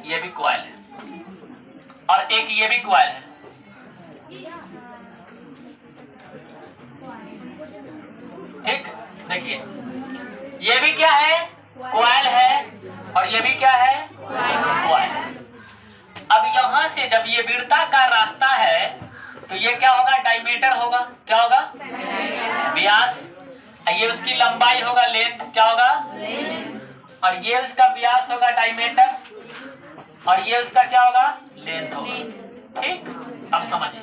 ये भी कॉइल है, और एक ये भी कॉइल है। ठीक, देखिए ये भी क्या है, कॉइल है, और ये भी क्या है, कॉइल है। अब यहां से जब ये वृत्ताकार रास्ता है तो ये क्या होगा, डायमीटर होगा। क्या होगा, व्यास। ये उसकी लंबाई होगा, लेंथ। क्या होगा, और ये उसका व्यास होगा, डायमीटर, और ये उसका क्या होगा, लेंथ होगा। ठीक, अब समझिए।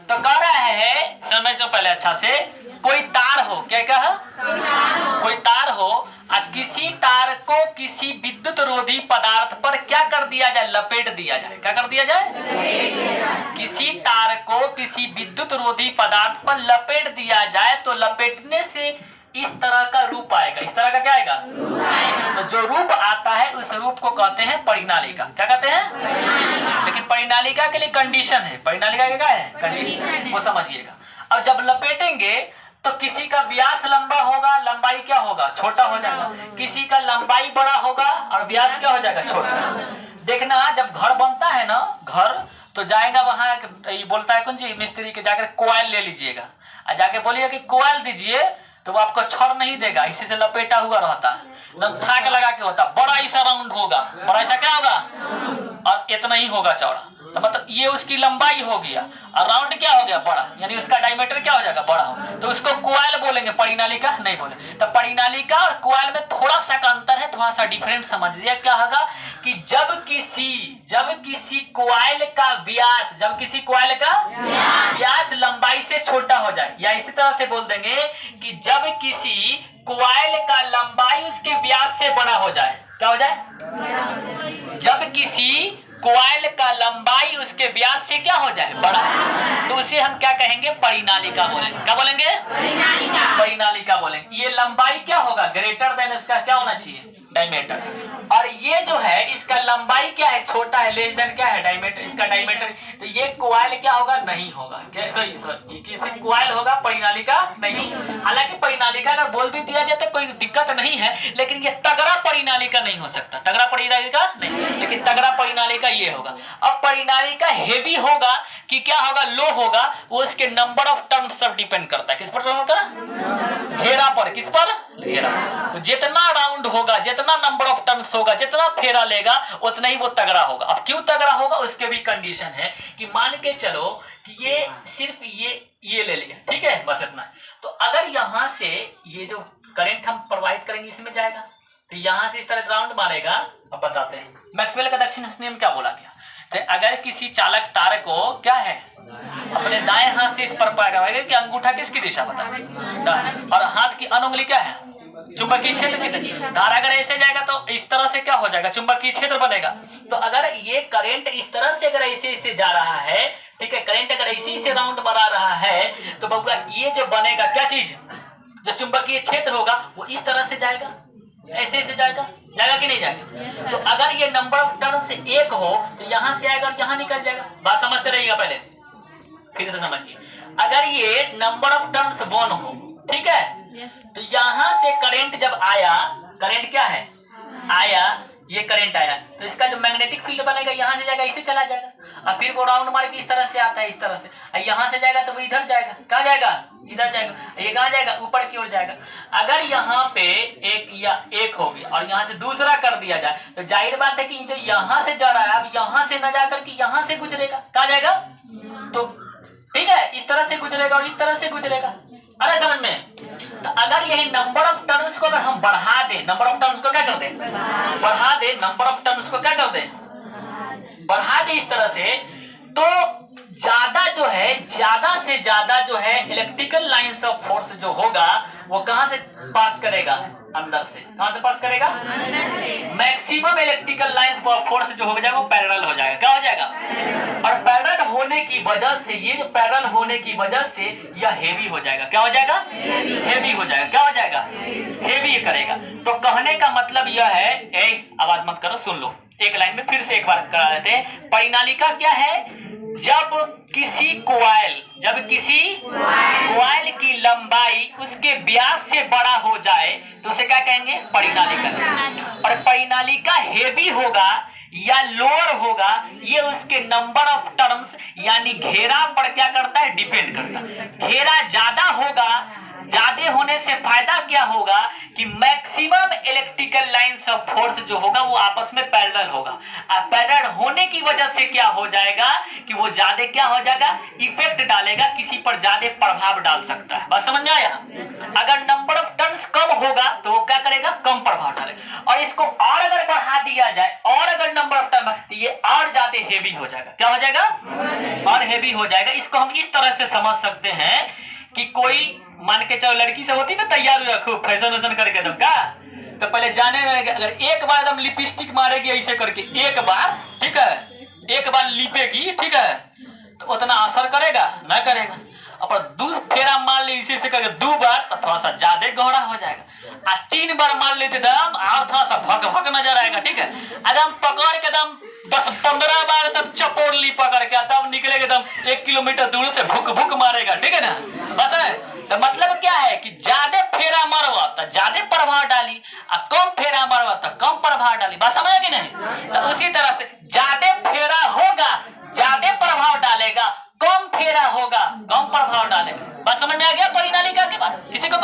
तो कह रहा है, समझ लो पहले अच्छा से, कोई तार हो, क्या कहा, कोई तार हो, और किसी तार को किसी विद्युत रोधी पदार्थ पर क्या कर दिया जाए, लपेट दिया जाए। क्या कर दिया जाए, किसी तार को किसी विद्युत रोधी पदार्थ पर लपेट दिया जाए तो लपेटने से इस तरह का रूप आएगा। इस तरह का क्या आएगा, तो जो रूप आता है उस रूप को कहते हैं परिनालिका। क्या कहते हैं, लेकिन परिनालिका के लिए कंडीशन है। परिनालिका क्या है, कंडीशन, वो समझिएगा। अब जब लपेटेंगे तो किसी का व्यास लंबा होगा, लंबाई क्या होगा, छोटा हो जाएगा। किसी का लंबाई बड़ा होगा और व्यास क्या हो जाएगा, छोटा। देखना जब घर बनता है ना, घर तो जाएगा वहां, बोलता है कौन सी मिस्त्री के, जाकर कॉइल ले लीजिएगा और जाके बोलिए कि कॉइल दीजिए, तो वो आपको छड़ नहीं देगा, इसी से लपेटा हुआ रहता है, एकदम थाक लगा के होता, बड़ा ऐसा राउंड होगा, बड़ा ऐसा क्या होगा, और इतना ही होगा चौड़ा। तो मतलब ये उसकी लंबाई हो गया, और राउंड क्या हो गया, बड़ा, यानी उसका डायमीटर क्या हो जाएगा, बड़ा हो। तो उसको कॉइल बोलेंगे, परिनालिका नहीं बोले। तो परिनालिका और कॉइल में थोड़ा सा का अंतर है, थोड़ा सा डिफरेंट समझिए। क्या होगा कि जब किसी कॉइल का व्यास, जब किसी कॉइल का व्यास लंबाई से छोटा हो जाए, या इसी तरह से बोल देंगे कि जब किसी कॉइल का लंबाई उसके व्यास से बड़ा हो जाए। क्या हो जाए, जब किसी कॉइल का लंबाई उसके व्यास से क्या हो जाए, बड़ा, तो उसे हम क्या कहेंगे, परिनालिका बोलेंगे। क्या बोलेंगे, परिनालिका बोलेंगे। ये लंबाई क्या होगा, ग्रेटर देन इसका क्या होना चाहिए, डायमीटर। और ये जो है इसका लंबाई क्या है, छोटा है, लेस देन क्या है, डायमीटर, इसका डायमीटर। तो ये कॉइल क्या होगा, नहीं होगा, सॉरी किसी कॉइल होगा, परिनालिका नहीं। हालांकि परिनालिका अगर बोल भी दिया जाए तो कोई दिक्कत नहीं है, लेकिन ये तगड़ा परिनालिका नहीं हो सकता, तगड़ा परिनालिका नहीं, लेकिन तगड़ा परिनालिका ये होगा। अब परिनालिका हेवी होगा कि क्या होगा, लो होगा, वो इसके नंबर ऑफ टर्म्स सब डिपेंड करता है। किस पर डिपेंड करता है, घेरा पर। किस पर, घेरा। जितना राउंड होगा, जितना नंबर ऑफ टर्म्स होगा, जितना फेरा लेगा, उतना ही वो तगड़ा होगा। अब क्यों तगड़ा होगा, उसके भी कंडीशन है कि मान के चलो कि ये सिर्फ ये ले लिया, ठीक है, बस इतना। तो अगर यहां से ये जो करंट हम प्रवाहित करेंगे इसमें जाएगा, तो यहां से इस तरह राउंड मारेगा। अब बताते हैं मैक्सवेल का दक्षिण नियम क्या बोला गया। तो अगर किसी चालक तार को क्या है, अपने दाएं हाथ से इस पर पाएगा कि अंगूठा किसकी दिशा बताए, और हाथ की अनुंगली क्या है, चुंबकीय क्षेत्र की धारा। अगर ऐसे जाएगा तो इस तरह से क्या हो जाएगा, चुंबकीय क्षेत्र बनेगा। तो अगर ये करंट इस तरह से अगर ऐसे जा रहा है, ठीक है, करंट अगर इसी से राउंड बना रहा है, तो बबुआ ये जो बनेगा क्या चीज, जो चुंबकीय क्षेत्र होगा वो इस तरह से जाएगा, ऐसे जाएगा कि नहीं जाएगा। तो अगर ये नंबर ऑफ टर्म से एक हो तो यहां से आएगा और यहां निकल जाएगा। बात समझते रहिएगा, पहले फिर से समझिए। अगर ये नंबर ऑफ टर्म्स 1 हो, ठीक है, तो यहां से करंट जब आया, करंट क्या है, आया, ये करंट आया, तो इसका जो मैग्नेटिक फील्ड बनेगा यहां से जाएगा, इसे चला जाएगा, और फिर वो राउंड मार के इस तरह से आता है, इस तरह से, यहां से जाएगा तो वो इधर जाएगा। कहाँ जाएगा, इधर जाएगा। ये कहाँ जाएगा, ऊपर की ओर जाएगा। अगर यहाँ पे एक हो गया और यहाँ से दूसरा कर दिया जाए, तो जाहिर बात है कि जो यहाँ से जा रहा है, अब यहाँ से न जाकर के यहाँ से गुजरेगा। कहाँ जाएगा, तो ठीक है, इस तरह से गुजरेगा और इस तरह से गुजरेगा। अरे समझ में। तो अगर यही नंबर ऑफ टर्म्स को अगर हम बढ़ा दें, नंबर ऑफ टर्म्स को क्या कर दें, बढ़ा दे, नंबर ऑफ टर्म्स को क्या कर दे, बढ़ा दे इस तरह से, तो ज्यादा से ज्यादा जो है इलेक्ट्रिकल लाइंस ऑफ फोर्स जो होगा वो कहां से पास करेगा, अंदर से। कहां से पास करेगा, maximum electrical lines of force जो हो जाएगा वो पैरेलल हो जाएगा। क्या हो जाएगा, और पैरेलल होने की वजह से, ये जो पैरेलल होने की वजह से यह हेवी हो जाएगा। क्या हो जाएगा, हेवी हो जाएगा। क्या हो जाएगा, हेवी करेगा। तो कहने का मतलब यह है, आवाज मत करो, सुन लो, एक लाइन में फिर से एक बार करा लेते हैं। परिनालिका क्या है, जब किसी कॉइल की लंबाई उसके व्यास से बड़ा हो जाए तो उसे क्या कहेंगे, परिनालिका। और परिनालिका हेवी होगा, या लोअर होगा, ये उसके नंबर ऑफ टर्म्स यानी घेरा पर क्या करता है, डिपेंड करता है। घेरा ज्यादा होगा, ज्यादा होने से फायदा क्या होगा कि maximum electrical lines of force जो होगा वो आपस में पैरेलल होगा। अब पैरेलल होने की वजह से क्या हो जाएगा कि वो ज्यादा क्या हो जाएगा, इफेक्ट डालेगा, किसी पर ज्यादा प्रभाव डाल सकता है। बात समझ में आया? अगर नंबर ऑफ टर्न्स कम होगा तो वो क्या करेगा, कम प्रभाव डालेगा। और इसको और अगर बढ़ा दिया जाए, और अगर नंबर ऑफ टर्न, तो ये और ज्यादा हेवी हो जाएगा। क्या हो जाएगा, और हेवी हो जाएगा। इसको हम इस तरह से समझ सकते हैं कि कोई मान के चलो लड़की सब होती ना तैयार रखो फैशन वैशन करके एकदम का, तो पहले जाने में अगर एक बार एकदम लिपस्टिक मारेगी ऐसे करके एक बार, ठीक है, एक बार लिपेगी, ठीक है, तो उतना असर करेगा ना, करेगा। और दो फेरा मार ले इसी से करके 2 बार तो थोड़ा सा ज्यादा गहरा हो जाएगा। और 3 बार मार लेते दम और थोड़ा सा भक भक नजर आएगा, ठीक है। एकदम पकड़ के दम 10-15 बार तब चपोड़ ली पकड़ के तब निकलेगा, एकदम 1 किलोमीटर दूर से भुक भुक मारेगा, ठीक है ना। बस है, तो मतलब क्या है कि ज्यादा फेरा मारवा तो ज्यादा प्रभाव डाली, और कम फेरा मारवा तो कम प्रभाव डाली। बात समझ कि नहीं? तो उसी तरह से ज्यादा फेरा होगा, ज्यादा प्रभाव डालेगा, कम फेरा होगा, कम प्रभाव डालेगा। बात समझ में आ गया परिणालिका के बाद? किसी को